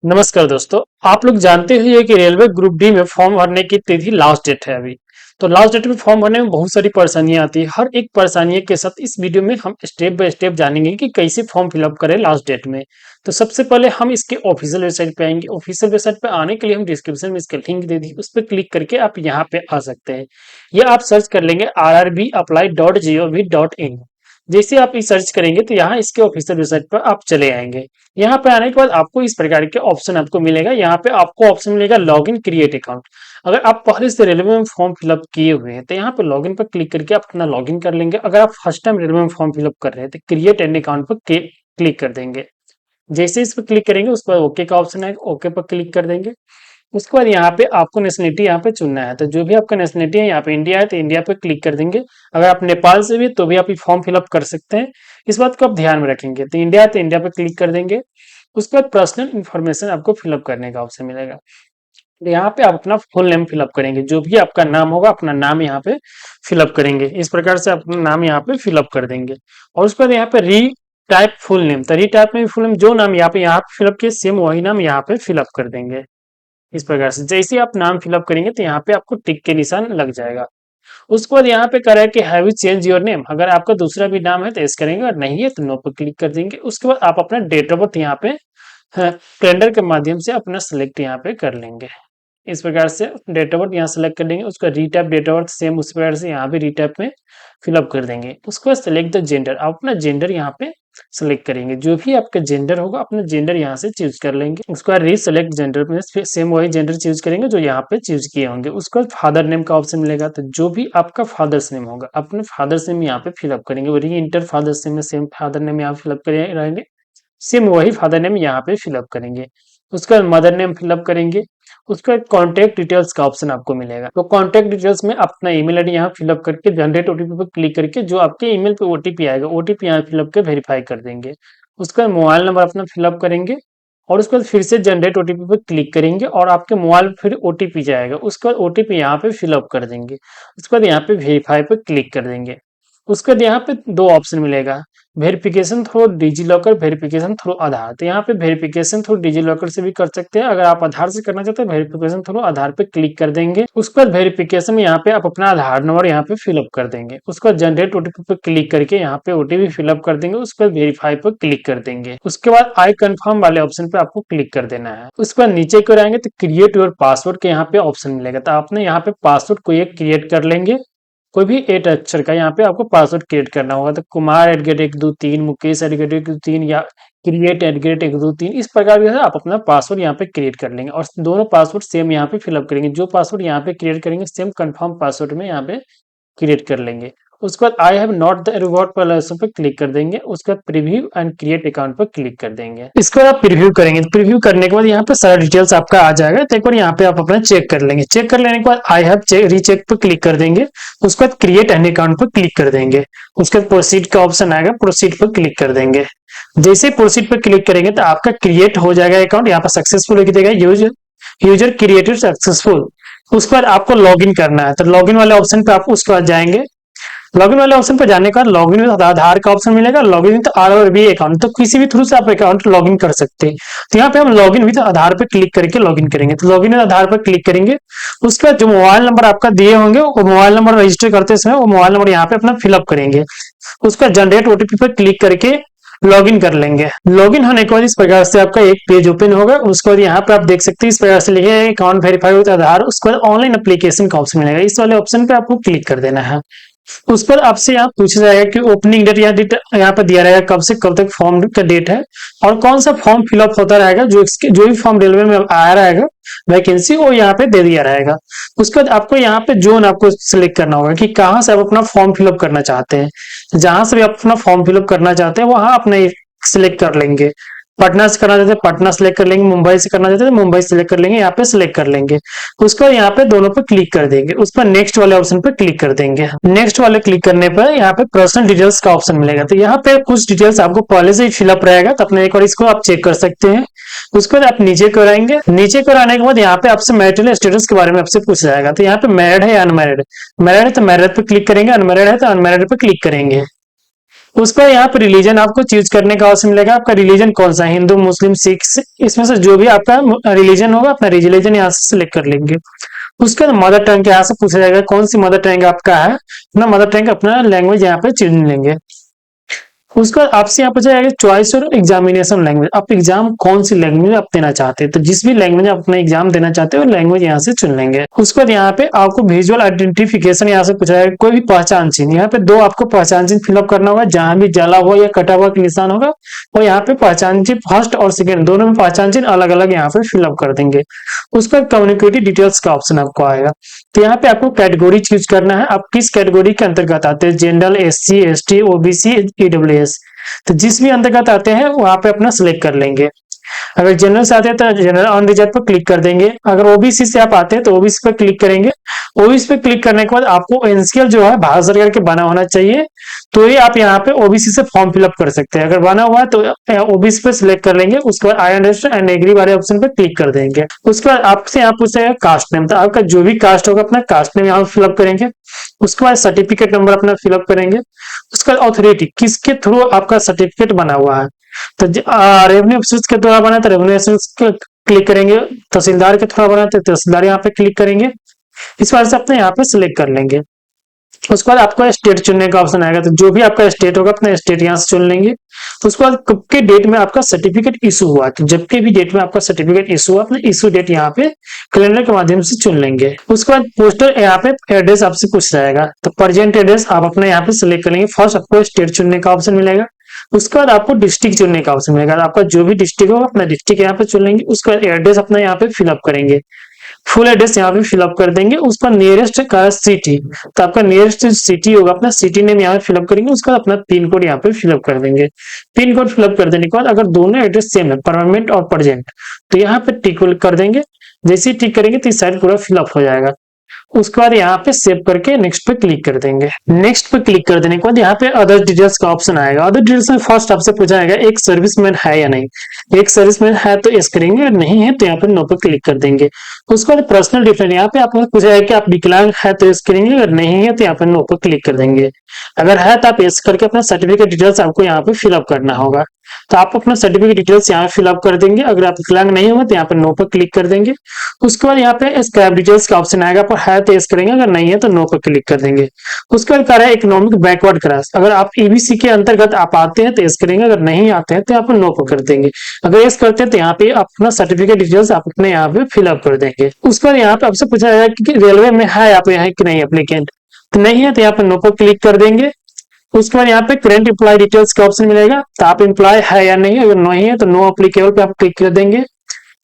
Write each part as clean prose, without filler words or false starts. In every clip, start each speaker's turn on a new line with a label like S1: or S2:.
S1: नमस्कार दोस्तों। आप लोग जानते ही है कि रेलवे ग्रुप डी में फॉर्म भरने की तिथि लास्ट डेट है अभी। तो लास्ट डेट में फॉर्म भरने में बहुत सारी परेशानियां आती है। हर एक परेशानी के साथ इस वीडियो में हम स्टेप बाय स्टेप जानेंगे कि कैसे फॉर्म फिलअप करें लास्ट डेट में। तो सबसे पहले हम इसके ऑफिशियल वेबसाइट पे आएंगे। ऑफिशियल वेबसाइट पे आने के लिए हम डिस्क्रिप्शन में इसका लिंक दे दी, उस पर क्लिक करके आप यहाँ पे आ सकते हैं। या आप सर्च कर लेंगे rrbapply.gov.in। जैसे आप ये सर्च करेंगे तो यहाँ इसके ऑफिशियल वेबसाइट पर आप चले आएंगे। यहाँ पे आने के बाद आपको इस प्रकार के ऑप्शन आपको मिलेगा। यहाँ पे आपको ऑप्शन मिलेगा लॉग इन क्रिएट अकाउंट। अगर आप पहले से रेलवे में फॉर्म फिलअप किए हुए हैं तो यहाँ पे लॉग इन पर क्लिक करके आप अपना लॉग इन कर लेंगे। अगर आप फर्स्ट टाइम रेलवे में फॉर्म फिलअप कर रहे हैं तो क्रिएट एन अकाउंट पर क्लिक कर देंगे। जैसे इस पर क्लिक करेंगे उस पर ओके का ऑप्शन है, ओके पर क्लिक कर देंगे। उसके बाद यहाँ पे आपको नेशनलिटी यहाँ पे चुनना है। तो जो भी आपका नेशनलिटी है, यहाँ पे इंडिया है तो इंडिया पे क्लिक कर देंगे। अगर आप नेपाल से भी तो भी आप ये फॉर्म फिलअप कर सकते हैं। इस बात को आप ध्यान में रखेंगे। तो इंडिया है तो इंडिया पे क्लिक कर देंगे। उसके बाद पर्सनल इन्फॉर्मेशन आपको फिलअप करने का ऑप्शन मिलेगा। तो यहाँ पे आप अपना फुल नेम फिलअप करेंगे। जो भी आपका नाम होगा अपना नाम यहाँ पे फिलअप करेंगे। इस प्रकार से अपना नाम यहाँ पे फिलअप कर देंगे। और उसके बाद यहाँ पे री टाइप फुल नेम, तो री टाइप में फुल नेम जो नाम यहाँ पे फिलअप किए सेम वही नाम यहाँ पे फिलअप कर देंगे। इस प्रकार से जैसे ही आप नाम फिलअप करेंगे तो यहाँ पे आपको टिक के निशान लग जाएगा। उसके बाद यहाँ पे कह रहा है कि have you change your name. अगर आपका दूसरा भी नाम है तो यस करेंगे और नहीं है तो नो पर क्लिक कर देंगे। उसके बाद आप अपना डेट ऑफ बर्थ यहाँ पे कैलेंडर के माध्यम से अपना सिलेक्ट यहाँ पे कर लेंगे। इस प्रकार से डेट ऑफ बर्थ यहाँ सेलेक्ट कर लेंगे। उसका retype date of birth same उस प्रकार से यहाँ पे रीटाइप में फिलअप कर देंगे। उसके बाद सेलेक्ट द जेंडर, आप अपना जेंडर यहाँ पे सेलेक्ट करेंगे। जो भी आपका जेंडर होगा अपना जेंडर यहाँ से चूज कर लेंगे। उसके बाद रीसेलेक्ट जेंडर में सेम वही जेंडर चूज करेंगे जो यहाँ पे चूज किए होंगे। उसके बाद फादर नेम का ऑप्शन मिलेगा। तो जो भी आपका फादर्स नेम होगा अपने फादर्स नेम यहाँ पे फिलअप करेंगे। वो री इंटर फादर्स नेम में सेम फादर नेम यहाँ फिलअप करेंगे। सेम वही फादर नेम यहाँ पे फिलअप करेंगे। उसके बाद मदर नेम फिलअप करेंगे। उसके बाद कॉन्टैक्ट डिटेल्स का ऑप्शन आपको मिलेगा। तो कॉन्टैक्ट डिटेल्स में अपना ईमेल आईडी यहाँ फिलअप करके जनरेट ओटीपी पर क्लिक करके जो आपके ईमेल पे ओटीपी आएगा ओटीपी यहाँ फिलअप कर वेरीफाई कर देंगे। उसका मोबाइल नंबर अपना फिलअप करेंगे और उसके बाद फिर से जनरेट ओटीपी पर क्लिक करेंगे और आपके मोबाइल पर फिर ओटीपी जाएगा। उसके बाद ओटीपी यहाँ पे फिलअप कर देंगे। उसके बाद यहाँ पे वेरीफाई पर क्लिक कर देंगे। उसके बाद यहाँ पे दो ऑप्शन मिलेगा, verification through digi locker, verification through आधार। तो यहाँ पे वेरिफिकेशन थ्रू डिजी लॉकर से भी कर सकते हैं। अगर आप आधार से करना चाहते हैं वेरिफिकेशन थ्रू आधार पे क्लिक कर देंगे। उसके बाद वेरिफिकेशन में यहाँ पे आप अपना आधार नंबर यहाँ पे फिलअप कर देंगे। उसके बाद जनरेट ओटीपी पे क्लिक करके यहाँ पे ओटीपी फिलअप कर देंगे। उसके बाद वेरीफाई पर क्लिक कर देंगे। उसके बाद आई कंफर्म वाले ऑप्शन पे आपको क्लिक कर देना है। उसके बाद नीचे को आएंगे तो क्रिएट योर पासवर्ड के यहाँ पे ऑप्शन मिलेगा। तो आपने यहाँ पे पासवर्ड को एक क्रिएट कर लेंगे। कोई भी 8 अक्षर का यहाँ पे आपको पासवर्ड क्रिएट करना होगा। तो कुमार @ 123, मुकेश @ 123 या क्रिएट @ 123 इस प्रकार से आप अपना पासवर्ड यहाँ पे क्रिएट कर लेंगे और दोनों पासवर्ड सेम यहाँ पे फिलअप करेंगे। जो पासवर्ड यहाँ पे क्रिएट करेंगे सेम कंफर्म पासवर्ड में यहाँ पे क्रिएट कर लेंगे। उसके बाद I have not the reward पर ऑप्शन पर क्लिक कर देंगे। उसके बाद प्रीव्यू एंड क्रिएट अकाउंट पर क्लिक कर देंगे। इसको आप प्रीव्यू करेंगे तो प्रीव्यू करने के बाद यहाँ पे सारा डिटेल्स आपका आ जाएगा। तो एक बार यहाँ पे आप अपना चेक कर लेंगे। चेक कर लेने के बाद आई हैव रीचेक पर क्लिक कर देंगे। उसके बाद क्रिएट एन अकाउंट पर क्लिक कर देंगे। उसके बाद प्रोसीड का ऑप्शन आएगा, प्रोसीड पर क्लिक कर देंगे। जैसे प्रोसीड पर क्लिक करेंगे तो आपका क्रिएट हो जाएगा अकाउंट। यहाँ पर सक्सेसफुल लिख देगा, यूजर यूजर क्रिएटेड सक्सेसफुल। उसके बाद आपको लॉग इन करना है। तो लॉग इन वाले ऑप्शन पे आप उसके बाद जाएंगे। लॉगिन वाले ऑप्शन पर जाने का लॉगिन विद आधार का ऑप्शन मिलेगा। लॉगिन विद आरआरबी अकाउंट, तो किसी भी थ्रू से आप अकाउंट लॉगिन कर सकते हैं। तो यहाँ पे हम लॉगिन विद आधार पे क्लिक करके लॉगिन करेंगे। तो लॉगिन विद आधार पर क्लिक करेंगे। उसके बाद जो मोबाइल नंबर आपका दिए होंगे वो मोबाइल नंबर रजिस्टर करते समय वो मोबाइल नंबर यहाँ पे अपना फिलअप करेंगे। उसका जनरेट ओटीपी पर क्लिक करके लॉगिन कर लेंगे। लॉगिन होने के बाद इस प्रकार से आपका एक पेज ओपन होगा। उसके बाद यहाँ पे आप देख सकते हैं इस प्रकार से लिखे हैं अकाउंट वेरीफाई विद आधार। उसके बाद ऑनलाइन एप्लीकेशन का ऑप्शन मिलेगा। इस वाले ऑप्शन पे आपको क्लिक कर देना है। उस पर आपसे यहाँ पूछा जाएगा कि ओपनिंग डेट या डेट यहाँ पर दिया रहेगा कब से कब तक फॉर्म का डेट है और कौन सा फॉर्म फिलअप होता रहेगा। जो भी फॉर्म रेलवे में आया रहेगा वैकेंसी वो यहाँ पे दे दिया रहेगा। उसके बाद आपको यहाँ पे जोन आपको सिलेक्ट करना होगा कि कहाँ से आप अपना फॉर्म फिलअप करना चाहते हैं। जहां से भी आप अपना फॉर्म फिलअप करना चाहते हैं वहां अपने सिलेक्ट कर लेंगे। पटना से करना चाहते हैं पटना सेलेक्ट कर लेंगे, मुंबई से करना चाहते हैं मुंबई सेलेक्ट कर लेंगे, यहाँ पे सिलेक्ट कर लेंगे। उसको यहाँ पे दोनों पे क्लिक कर देंगे। उस पर नेक्स्ट वाले ऑप्शन पे क्लिक कर देंगे। नेक्स्ट वाले क्लिक करने पर यहाँ पे पर्सनल डिटेल्स का ऑप्शन मिलेगा। तो यहाँ पे कुछ डिटेल्स आपको पहले से ही फिलअप रहेगा, तो अपने एक बार इसको आप चेक कर सकते हैं। उसके बाद आप नीचे को आएंगे। नीचे को आने के बाद यहाँ पे आपसे मैरिटल स्टेटस के बारे में आपसे पूछा जाएगा। तो यहाँ पे मैरिड है या अनमैरिड, मैरिड है तो मैरिड पे क्लिक करेंगे, अनमैरिड है तो अनमैरिड पे क्लिक करेंगे। उस पर यहाँ पे रिलीजन आपको चूज करने का ऑप्शन मिलेगा, आपका रिलीजन कौन सा है, हिंदू, मुस्लिम, सिख, इसमें से जो भी आपका रिलीजन होगा अपना रिलीजन यहाँ से सिलेक्ट कर लेंगे। उसके बाद मदर टंग यहाँ से पूछा जाएगा कौन सी मदर टंग आपका है, अपना मदर टंग अपना लैंग्वेज यहाँ पे चुन लेंगे। उसके बाद आपसे यहाँ पर जाएगा चॉइस और एग्जामिनेशन लैंग्वेज, आप एग्जाम कौन सी लैंग्वेज आप देना चाहते हैं, तो जिस भी लैंग्वेज आप अपना एग्जाम देना चाहते हो लैंग्वेज यहाँ से चुन लेंगे। उसके बाद यहाँ पे आपको विजुअल आइडेंटिफिकेशन यहाँ से पूछा जाएगा, कोई भी पहचान चिन्ह, यहाँ पे दो आपको पहचान चिन्ह फिलअप करना होगा, जहां भी जला हुआ या कटा हुआ का निशान होगा और यहाँ पे पहचान चिन्ह फर्स्ट और सेकेंड दोनों में पहचान चिन्ह अलग अलग यहाँ पे फिलअप कर देंगे। उसका कम्युनिकेटिव डिटेल्स का ऑप्शन आपको आएगा, तो यहाँ पे आपको कैटेगरी चूज करना है, आप किस कैटेगरी के अंतर्गत आते हैं, general, SC, ST, OBC, EWS, तो जिस भी अंतर्गत आते हैं वहां पे अपना सिलेक्ट कर लेंगे। अगर जनरल से आते हैं तो जनरल अनरिजर्व पर क्लिक कर देंगे, अगर ओबीसी से आप आते हैं तो ओबीसी पर क्लिक करेंगे। ओबीसी पे क्लिक करने के बाद आपको एनसीएल जो है भारत सरकार के बना होना चाहिए, तो ये आप यहाँ पे ओबीसी से फॉर्म फिलअप कर सकते हैं, अगर बना हुआ है तो ओबीसी पे सिलेक्ट कर लेंगे। उसके बाद आई अंडरस्टैंड एंड एग्री वाले ऑप्शन पे क्लिक कर देंगे। उसके बाद आपसे यहाँ पूछेगा कास्ट नेम, तो आपका जो भी कास्ट होगा अपना कास्ट नेम यहाँ फिलअप करेंगे। उसके बाद सर्टिफिकेट नंबर अपना फिलअप करेंगे। उसके बाद ऑथोरिटी किसके थ्रू आपका सर्टिफिकेट बना हुआ है, तो रेवेन्यू ऑफिस के द्वारा बना तो रेवेन्यू ऑफिस क्लिक करेंगे, तहसीलदार के द्वारा बना तो तहसीलदार यहाँ पे क्लिक करेंगे। इस बार से अपने यहाँ पे सिलेक्ट कर लेंगे। उसके बाद आपको स्टेट चुनने का ऑप्शन आएगा, तो जो भी आपका स्टेट होगा अपना स्टेट यहाँ से चुन लेंगे। उसके बाद कब के डेट में आपका सर्टिफिकेट इशू हुआ, तो जब के भी डेट में आपका सर्टिफिकेट इशू हुआ अपना इशू डेट यहाँ पे कैलेंडर के माध्यम से चुन लेंगे। उसके बाद पोस्टल यहाँ पे एड्रेस आपसे पूछ जाएगा, तो प्रेजेंट एड्रेस आप अपने यहाँ पे सिलेक्ट कर लेंगे। फर्स्ट आपको स्टेट चुनने का ऑप्शन मिलेगा, उसके बाद आपको डिस्ट्रिक्ट चुनने का ऑप्शन मिलेगा, आपका जो भी डिस्ट्रिक्ट होगा अपना डिस्ट्रिक्ट यहाँ पे चुन लेंगे। उसके बाद एड्रेस अपना यहाँ पे फिलअप करेंगे, फुल एड्रेस यहाँ पे फिलअप कर देंगे। उसका नियरेस्ट का सिटी, तो आपका नियरेस्ट सिटी होगा अपना सिटी नेम यहाँ पे फिलअप करेंगे। उसका अपना पिन कोड यहाँ पे फिलअप कर देंगे। पिन कोड फिलअप कर देने के बाद अगर दोनों एड्रेस सेम है परमानेंट और प्रेजेंट, तो यहाँ पे टिक कर देंगे। जैसे ही टिक करेंगे तो इस साइड पूरा फिलअप हो जाएगा। उसके बाद यहाँ पे सेव करके नेक्स्ट पे क्लिक कर देंगे। नेक्स्ट पे क्लिक कर देने के बाद यहाँ पे अदर डिटेल्स का ऑप्शन आएगा। अदर डिटेल्स में फर्स्ट आपसे पूछा जाएगा एक सर्विसमैन है या नहीं, एक सर्विसमैन है तो यस करेंगे, अगर नहीं है तो यहाँ पे नो पे क्लिक कर देंगे। उसके बाद पर्सनल डिटेल यहाँ पे आपको पूछा जाएगा कि आप विकलांग है तो यस करेंगे, अगर नहीं है तो यहाँ पे नो पे क्लिक कर देंगे। अगर है तो आप यस करके अपना सर्टिफिकेट डिटेल्स आपको यहाँ पे फिलअप करना होगा, तो आप अपना सर्टिफिकेट डिटेल्स यहाँ फिलअप कर देंगे। अगर आप विकलांग नहीं होंगे तो यहाँ पे नो पर क्लिक कर देंगे। उसके बाद यहाँ पे स्क्रैप डिटेल्स का ऑप्शन आएगा, पर है तो यस करेंगे, अगर नहीं है तो नो पर क्लिक कर देंगे। उसके बाद कह रहा है इकोनॉमिक बैकवर्ड क्लास, अगर आप ईबीसी के अंतर्गत आप आते हैं तो यस करेंगे, अगर नहीं आते हैं तो यहाँ पे नो पर कर देंगे। अगर यस करते हैं तो यहाँ पे अपना सर्टिफिकेट डिटेल्स आप अपने यहाँ पे फिलअप कर देंगे। उसके बाद यहाँ पे आपसे पूछा जाएगा कि रेलवे में है आप यहाँ कि नहीं एप्लीकेंट, तो नहीं है तो यहाँ पे नो पर क्लिक कर देंगे। उसके बाद यहाँ पे करंट एम्प्लॉय डिटेल्स का ऑप्शन मिलेगा, तो आप एम्प्लॉय है या नहीं, अगर नहीं है तो नो अप्लीकेबल पे आप क्लिक कर देंगे।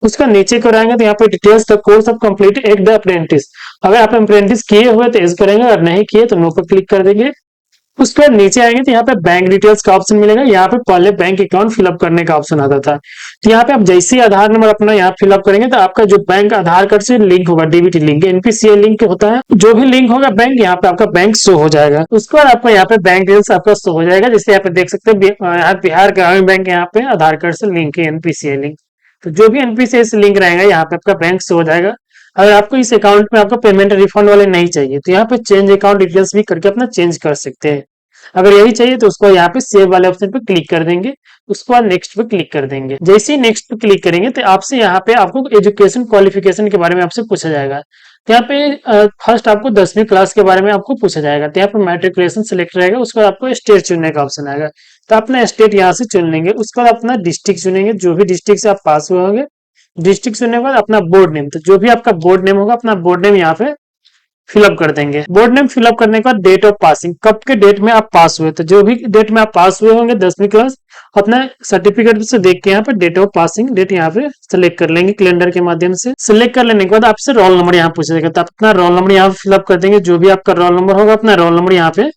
S1: उसका नीचे कराएंगे तो यहाँ पे details the course of complete एक द अप्रेंटिस, अगर आप अप्रेंटिस किए हुए तो इस करेंगे, अगर नहीं किए तो नो पर क्लिक कर देंगे। उसके बाद नीचे आएंगे तो यहाँ पे बैंक डिटेल्स का ऑप्शन मिलेगा। यहाँ पे पहले बैंक अकाउंट फिलअप करने का ऑप्शन आता था, तो यहाँ पे आप जैसे ही आधार नंबर अपना यहाँ फिलअप करेंगे तो आपका जो बैंक आधार कार्ड से लिंक होगा, डीबीटी लिंक, एनपीसीआई लिंक होता है, जो भी लिंक होगा बैंक, यहाँ पे आपका बैंक शो हो जाएगा। उसके बाद आपको यहाँ पे बैंक डिटेल्स आपका शो हो जाएगा, जैसे यहाँ पे देख सकते हैं बिहार ग्रामीण बैंक यहाँ पे आधार कार्ड से लिंक है, एनपीसीआई लिंक, तो जो भी एनपीसीआई से लिंक रहेगा यहाँ पे आपका बैंक शो हो जाएगा। अगर आपको इस अकाउंट में आपका पेमेंट रिफंड वाले नहीं चाहिए तो यहाँ पे चेंज अकाउंट डिटेल्स भी करके अपना चेंज कर सकते हैं। अगर यही चाहिए तो उसको यहाँ पे सेव वाले ऑप्शन पे क्लिक कर देंगे। उसके बाद नेक्स्ट पे क्लिक कर देंगे। जैसे ही नेक्स्ट पे क्लिक करेंगे तो आपसे यहाँ पे आपको एजुकेशन क्वालिफिकेशन के बारे में आपसे पूछा जाएगा। तो यहाँ पे फर्स्ट आपको 10वीं क्लास के बारे में आपको पूछा जाएगा, तो यहाँ पे मैट्रिकुलेशन सिलेक्ट रहेगा। उसके बाद आपको स्टेट चुनने का ऑप्शन आएगा, तो अपना स्टेट यहाँ से चुन लेंगे। उसके बाद अपना डिस्ट्रिक्ट चुनेंगे, जो भी डिस्ट्रिक्ट से आप पास हुए होंगे। डिस्ट्रिक्ट चुनने के बाद अपना बोर्ड नेम, तो जो भी आपका बोर्ड नेम होगा अपना बोर्ड नेम यहाँ पे फिलअप कर देंगे। बोर्ड नेम फिलअप करने के बाद डेट ऑफ पासिंग, कब के डेट में आप पास हुए, तो जो भी डेट में आप पास हुए होंगे 10वीं क्लास, अपना सर्टिफिकेट से देख के यहाँ पे डेट ऑफ पासिंग डेट यहाँ पे सिलेक्ट कर लेंगे कैलेंडर के माध्यम से। सिलेक्ट कर लेने के बाद आपसे रोल नंबर यहाँ पूछा जाएगा, तो आप अपना रोल नंबर यहाँ फिलअप कर देंगे। जो भी आपका रोल नंबर होगा अपना रोल नंबर यहाँ पे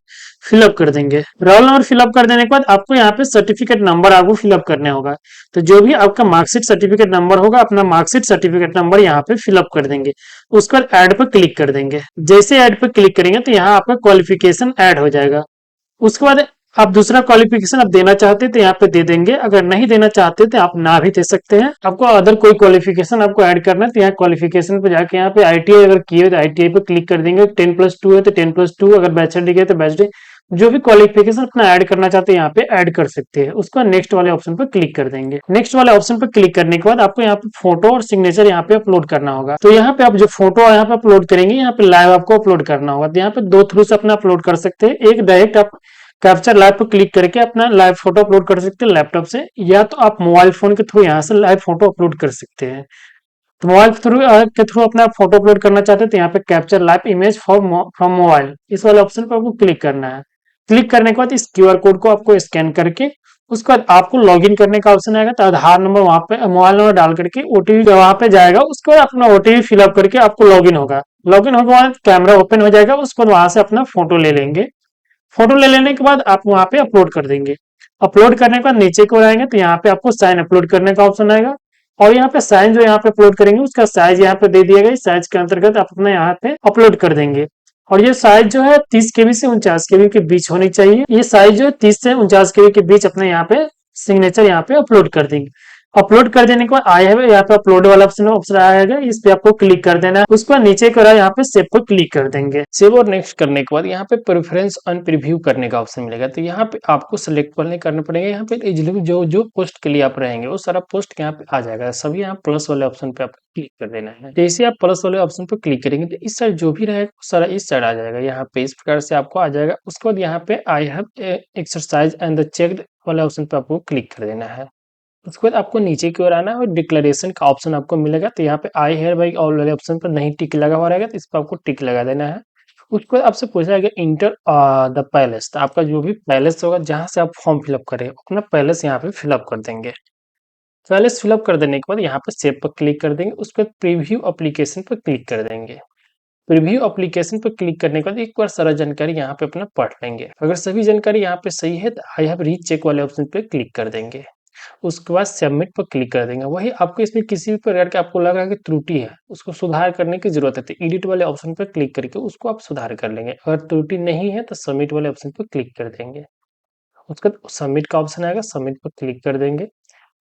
S1: फिलअप कर देंगे। रोल नंबर फिलअप कर देने के बाद आपको यहाँ पे सर्टिफिकेट नंबर आपको फिलअप करने होगा, तो जो भी आपका मार्कशीट सर्टिफिकेट नंबर होगा अपना मार्कशीट सर्टिफिकेट नंबर यहाँ पे फिलअप कर देंगे। उसके बाद ऐड पर क्लिक कर देंगे। जैसे ऐड पर क्लिक करेंगे तो यहाँ आपका क्वालिफिकेशन ऐड हो जाएगा। उसके बाद आप दूसरा क्वालिफिकेशन आप देना चाहते हैं तो यहाँ पे दे देंगे, अगर नहीं देना चाहते तो आप ना भी दे सकते हैं। आपको अदर कोई क्वालिफिकेशन आपको ऐड करना है तो यहाँ क्वालिफिकेशन पे जाके यहाँ पे आईटीआई अगर किए तो आईटीआई पे क्लिक कर देंगे। 10+2 है तो 10+2, अगर बैचलर डिग्री है तो बैचलर, जो भी क्वालिफिकेशन अपना ऐड करना चाहते हैं यहाँ पे ऐड कर सकते हैं। उसका नेक्स्ट वाले ऑप्शन पर क्लिक कर देंगे। नेक्स्ट वाले ऑप्शन पर क्लिक करने के बाद आपको यहाँ पे फोटो और सिग्नेचर यहाँ पे अपलोड करना होगा। तो यहाँ पे आप जो फोटो यहाँ पे अपलोड करेंगे, यहाँ पे लाइव आपको अपलोड करना होगा। तो यहाँ पे दो थ्रू से अपना अपलोड कर सकते हैं। एक डायरेक्ट आप कैप्चर लाइव पर क्लिक करके अपना लाइव फोटो अपलोड कर सकते हैं लैपटॉप से, या तो आप मोबाइल फोन के थ्रू यहाँ से लाइव फोटो अपलोड कर सकते हैं। तो मोबाइल के थ्रू अपना फोटो अपलोड करना चाहते हैं तो यहाँ पे capture live image from mobile, इस वाले ऑप्शन पर आपको क्लिक करना है। क्लिक करने के बाद इस क्यूआर कोड को आपको स्कैन करके उसके बाद आपको लॉगिन करने का ऑप्शन आएगा। तो आधार नंबर वहां पे मोबाइल नंबर डाल करके ओटीपी वहां पे जाएगा। उसके बाद अपना ओटीपी फिलअप करके आपको लॉगिन होगा। लॉगिन होने के बाद कैमरा ओपन हो जाएगा। उसके बाद वहां से अपना फोटो ले लेंगे। फोटो ले लेने के बाद आप वहां पे अपलोड कर देंगे। अपलोड करने के बाद नीचे को आएंगे तो यहाँ पे आपको साइन अपलोड करने का ऑप्शन आएगा। और यहाँ पे साइन जो यहाँ पे अपलोड करेंगे उसका साइज यहाँ पे दे दिया गया। इस साइज के अंतर्गत आप अपने यहाँ पे अपलोड कर देंगे। और ये साइज जो है 30 KB से 49 KB के बीच होनी चाहिए। ये साइज जो है 30 से 49 KB के बीच अपने यहाँ पे सिग्नेचर यहाँ पे अपलोड कर देंगे। अपलोड कर देने के बाद आया है यहाँ पे अपलोड वाला ऑप्शन आएगा। इस पे आपको क्लिक कर देना है। उसके बाद नीचे को यहाँ पे सेव पर क्लिक कर देंगे। सेव और नेक्स्ट करने के बाद यहाँ पे प्रेफरेंस अन प्रीव्यू करने का ऑप्शन मिलेगा। तो यहाँ पे आपको सिलेक्ट करने पड़ेंगे। यहाँ पे इजिली जो जो पोस्ट के लिए आप रहेंगे वो सारा पोस्ट यहाँ पे आ जाएगा। सभी यहाँ प्लस वाले ऑप्शन पे आपको क्लिक कर देना है। जैसे आप प्लस वाले ऑप्शन पे क्लिक करेंगे तो इस साइड जो भी रहेगा वो सारा इस साइड आ जाएगा। यहाँ पे इस प्रकार से आपको आ जाएगा। उसके बाद यहाँ पे I have exercise and the checked वाले ऑप्शन पे आपको क्लिक कर देना है। उसके बाद आपको नीचे की ओर आना है और डिक्लेरेशन का ऑप्शन आपको मिलेगा। तो यहाँ पे आई हेयर बाई ऑल वाले ऑप्शन पर नहीं टिक लगा हुआ रहेगा तो इस पर आपको टिक लगा देना है। उसके बाद आपसे पूछा जाएगा इंटर द पैलेस। तो आपका जो भी पैलेस होगा जहां से आप फॉर्म फिलअप करें अपना पैलेस यहाँ पे फिलअप कर देंगे। पैलेस फिलअप कर देने के बाद यहाँ पे सेव पर क्लिक कर देंगे। उसके बाद प्रीव्यू एप्लीकेशन पर क्लिक कर देंगे। प्रीव्यू एप्लीकेशन पर क्लिक करने के बाद एक बार सारा जानकारी यहाँ पे अपना पढ़ लेंगे। अगर सभी जानकारी यहाँ पे सही है तो आई हैव रीचेक वाले ऑप्शन पे क्लिक कर देंगे। उसके बाद सबमिट पर क्लिक कर देंगे। वही आपको इसमें किसी भी प्रकार के आपको लग रहा है कि त्रुटि है उसको सुधार करने की जरूरत है तो एडिट वाले ऑप्शन पर क्लिक करके उसको आप सुधार कर लेंगे। अगर त्रुटि नहीं है तो सबमिट वाले ऑप्शन पर क्लिक कर देंगे। उसके बाद सबमिट का ऑप्शन आएगा, सबमिट पर क्लिक कर देंगे।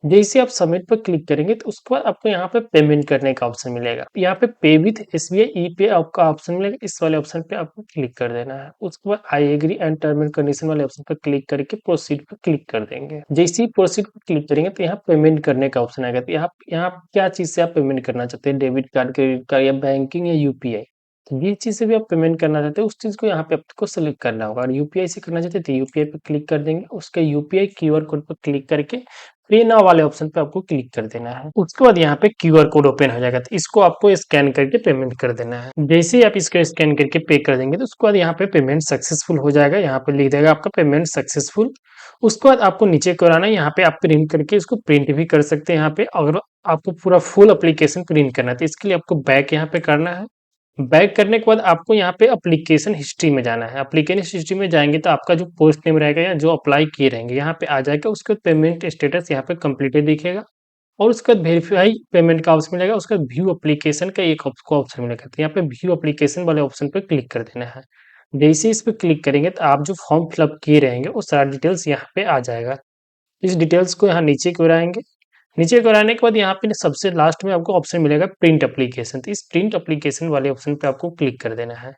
S1: जैसे आप सबमिट पर क्लिक करेंगे तो उसके बाद आपको यहाँ पे पेमेंट करने का ऑप्शन मिलेगा। यहाँ पे पे विथ एसबीआई ई पे आपका ऑप्शन मिलेगा। इस वाले ऑप्शन पे आपको क्लिक कर देना है। उसके बाद I agree and term and condition वाले ऑप्शन पर क्लिक करके प्रोसीड पर क्लिक कर देंगे। जैसे ही प्रोसीड पर क्लिक करेंगे तो यहाँ पेमेंट करने का ऑप्शन आएगा। तो यहाँ क्या चीज से आप पेमेंट करना चाहते हैं, डेबिट कार्ड, क्रेडिट कार्ड या बैंकिंग या यूपीआई। तो ये चीज से भी आप पेमेंट करना चाहते हैं उस चीज को यहाँ पे आपको सेलेक्ट करना होगा। और यूपीआई से करना चाहते हैं तो यूपीआई पे क्लिक कर देंगे। उसके यूपीआई क्यूआर कोड पर क्लिक करके पे नाउ वाले ऑप्शन पे आपको क्लिक कर देना है। उसके बाद यहाँ पे क्यूआर कोड ओपन हो जाएगा तो इसको आपको स्कैन करके पेमेंट कर देना है। जैसे ही आप इसको स्कैन करके पे कर देंगे तो उसके बाद यहाँ पे पेमेंट सक्सेसफुल हो जाएगा। यहाँ पे लिख देगा आपका पेमेंट सक्सेसफुल। उसके बाद आपको नीचे को आना है। यहाँ पे आप प्रिंट करके इसको प्रिंट भी कर सकते हैं। यहाँ पे अगर आपको पूरा फुल एप्लीकेशन प्रिंट करना है तो इसके लिए आपको बैक यहाँ पे करना है। बैक करने के बाद आपको यहाँ पे एप्लीकेशन हिस्ट्री में जाना है। एप्लीकेशन हिस्ट्री में जाएंगे तो आपका जो पोस्ट नेम रहेगा या जो अप्लाई किए रहेंगे यहाँ पे आ जाएगा। उसके बाद पेमेंट स्टेटस यहाँ पे कंप्लीटेड दिखेगा। और उसके बाद वेरीफाई पेमेंट का ऑप्शन मिलेगा। उसके बाद व्यू एप्लीकेशन का एक आपको ऑप्शन मिलेगा। तो यहाँ पे व्यू एप्लीकेशन वाले ऑप्शन पे क्लिक कर देना है। जैसे इस पे क्लिक करेंगे तो आप जो फॉर्म फिलअप किए रहेंगे वो सारा डिटेल्स यहाँ पे आ जाएगा। इस डिटेल्स को यहाँ नीचे की ओर आएंगे। नीचे को आने के बाद यहाँ पे सबसे लास्ट में आपको ऑप्शन मिलेगा प्रिंट एप्लीकेशन। तो इस प्रिंट एप्लीकेशन वाले ऑप्शन पे आपको क्लिक कर देना है।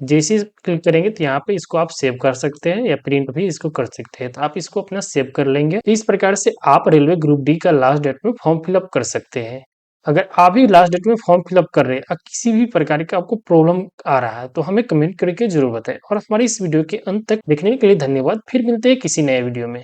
S1: जैसे ही क्लिक करेंगे तो यहाँ पे इसको आप सेव कर सकते हैं या प्रिंट भी इसको कर सकते हैं। तो आप इसको अपना सेव कर लेंगे। इस प्रकार से आप रेलवे ग्रुप डी का लास्ट डेट में फॉर्म फिलअप कर सकते हैं। अगर आप भी लास्ट डेट में फॉर्म फिलअप कर रहे हैं और किसी भी प्रकार का आपको प्रॉब्लम आ रहा है तो हमें कमेंट करके जरूर बताएं। और हमारी इस वीडियो के अंत तक देखने के लिए धन्यवाद। फिर मिलते हैं किसी नए वीडियो में।